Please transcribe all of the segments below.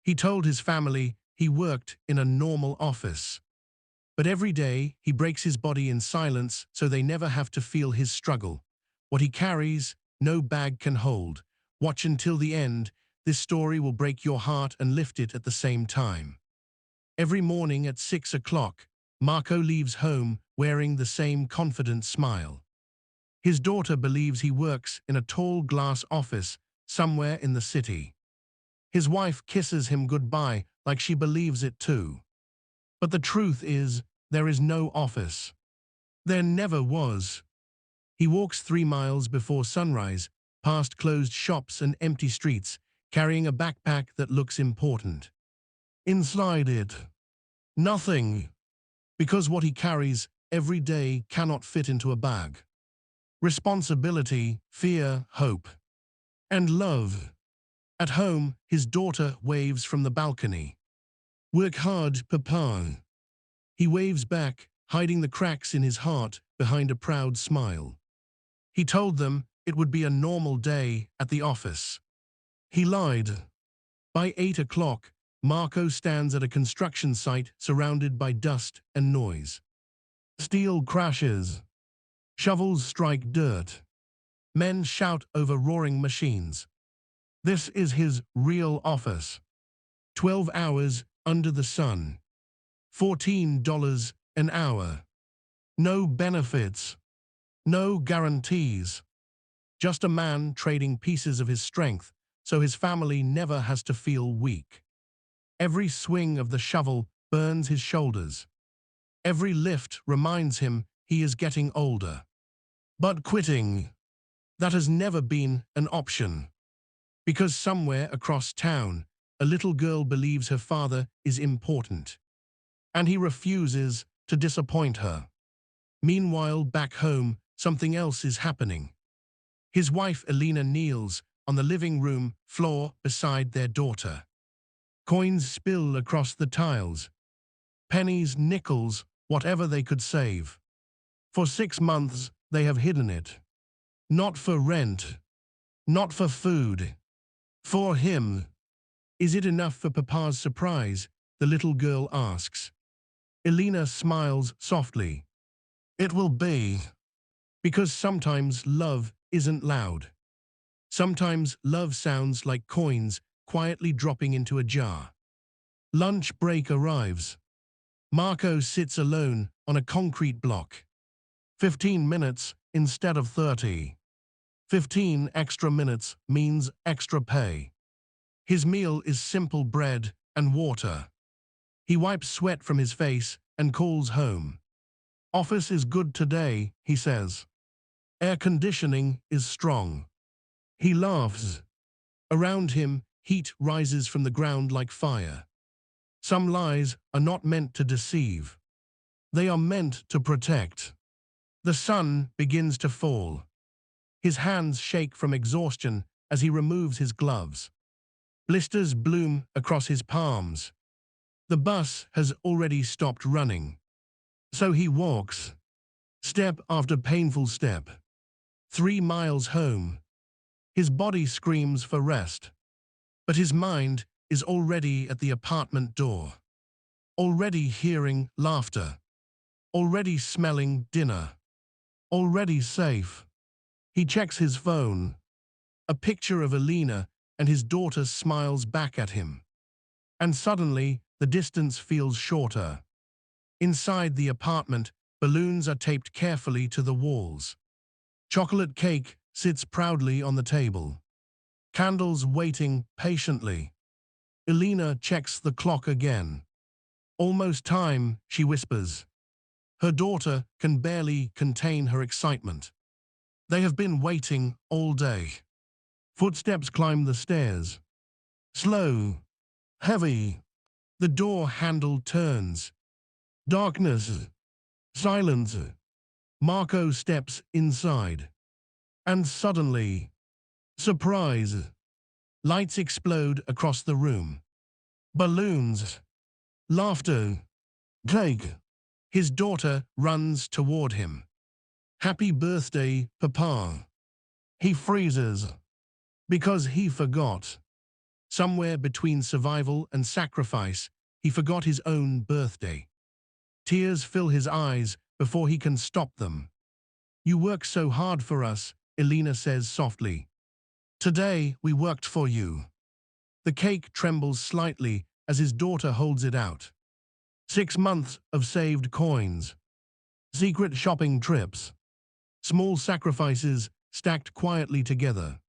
He told his family he worked in a normal office. But every day he breaks his body in silence so they never have to feel his struggle. What he carries, no bag can hold. Watch until the end. This story will break your heart and lift it at the same time. Every morning at 6 o'clock, Marco leaves home wearing the same confident smile. His daughter believes he works in a tall glass office somewhere in the city. His wife kisses him goodbye like she believes it too. But the truth is, there is no office. There never was. He walks 3 miles before sunrise, past closed shops and empty streets, carrying a backpack that looks important. Inside it, nothing, because what he carries every day cannot fit into a bag. Responsibility, fear, hope, and love. At home, his daughter waves from the balcony. Work hard, Papa. He waves back, hiding the cracks in his heart behind a proud smile. He told them it would be a normal day at the office. He lied. By 8 o'clock, Marco stands at a construction site surrounded by dust and noise. Steel crashes. Shovels strike dirt. Men shout over roaring machines. This is his real office. 12 hours under the sun. $14 an hour. No benefits. No guarantees. Just a man trading pieces of his strength so his family never has to feel weak. Every swing of the shovel burns his shoulders. Every lift reminds him he is getting older. But quitting, that has never been an option. Because somewhere across town, a little girl believes her father is important. And he refuses to disappoint her. Meanwhile, back home, something else is happening. His wife Elena kneels on the living room floor beside their daughter. Coins spill across the tiles. Pennies, nickels, whatever they could save. For 6 months, they have hidden it. Not for rent. Not for food. For him. Is it enough for Papa's surprise? The little girl asks. Elena smiles softly. It will be. Because sometimes love isn't loud. Sometimes love sounds like coins quietly dropping into a jar. Lunch break arrives. Marco sits alone on a concrete block. 15 minutes instead of 30. 15 extra minutes means extra pay. His meal is simple bread and water. He wipes sweat from his face and calls home. Office is good today, he says. Air conditioning is strong. He laughs. Around him, heat rises from the ground like fire. Some lies are not meant to deceive. They are meant to protect. The sun begins to fall. His hands shake from exhaustion as he removes his gloves. Blisters bloom across his palms. The bus has already stopped running. So he walks, step after painful step. 3 miles home. His body screams for rest. But his mind is already at the apartment door. Already hearing laughter. Already smelling dinner. Already safe. He checks his phone. A picture of Elena and his daughter smiles back at him. And suddenly, the distance feels shorter. Inside the apartment, balloons are taped carefully to the walls. Chocolate cake sits proudly on the table. Candles waiting patiently. Elena checks the clock again. Almost time, she whispers. Her daughter can barely contain her excitement. They have been waiting all day. Footsteps climb the stairs. Slow, heavy. The door handle turns. Darkness. Silence. Marco steps inside. And suddenly, surprise. Lights explode across the room. Balloons. Laughter. Cake. His daughter runs toward him. Happy birthday, Papa. He freezes. Because he forgot. Somewhere between survival and sacrifice, he forgot his own birthday. Tears fill his eyes before he can stop them. You work so hard for us, Elena says softly. Today we worked for you. The cake trembles slightly as his daughter holds it out. 6 months of saved coins. Secret shopping trips. Small sacrifices stacked quietly together.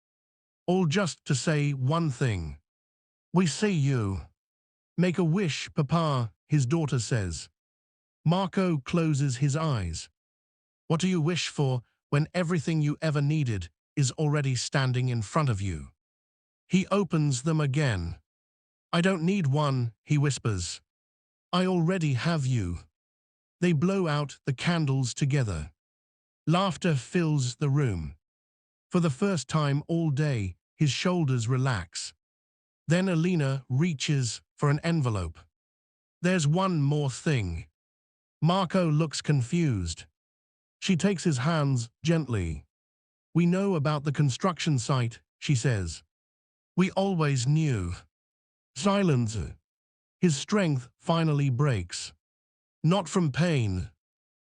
All just to say one thing. We see you. Make a wish, Papa, his daughter says. Marco closes his eyes. What do you wish for when everything you ever needed is already standing in front of you? He opens them again. I don't need one, he whispers. I already have you. They blow out the candles together. Laughter fills the room. For the first time all day, his shoulders relax. Then Elena reaches for an envelope. There's one more thing. Marco looks confused. She takes his hands gently. We know about the construction site, she says. We always knew. Silence. His strength finally breaks. Not from pain,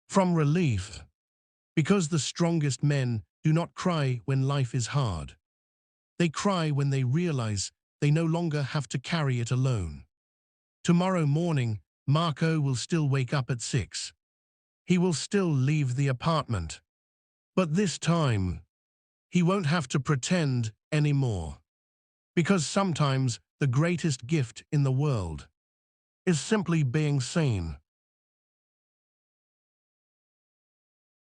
from relief. Because the strongest men do not cry when life is hard. They cry when they realize they no longer have to carry it alone. Tomorrow morning, Marco will still wake up at 6. He will still leave the apartment. But this time, he won't have to pretend anymore. Because sometimes the greatest gift in the world is simply being seen.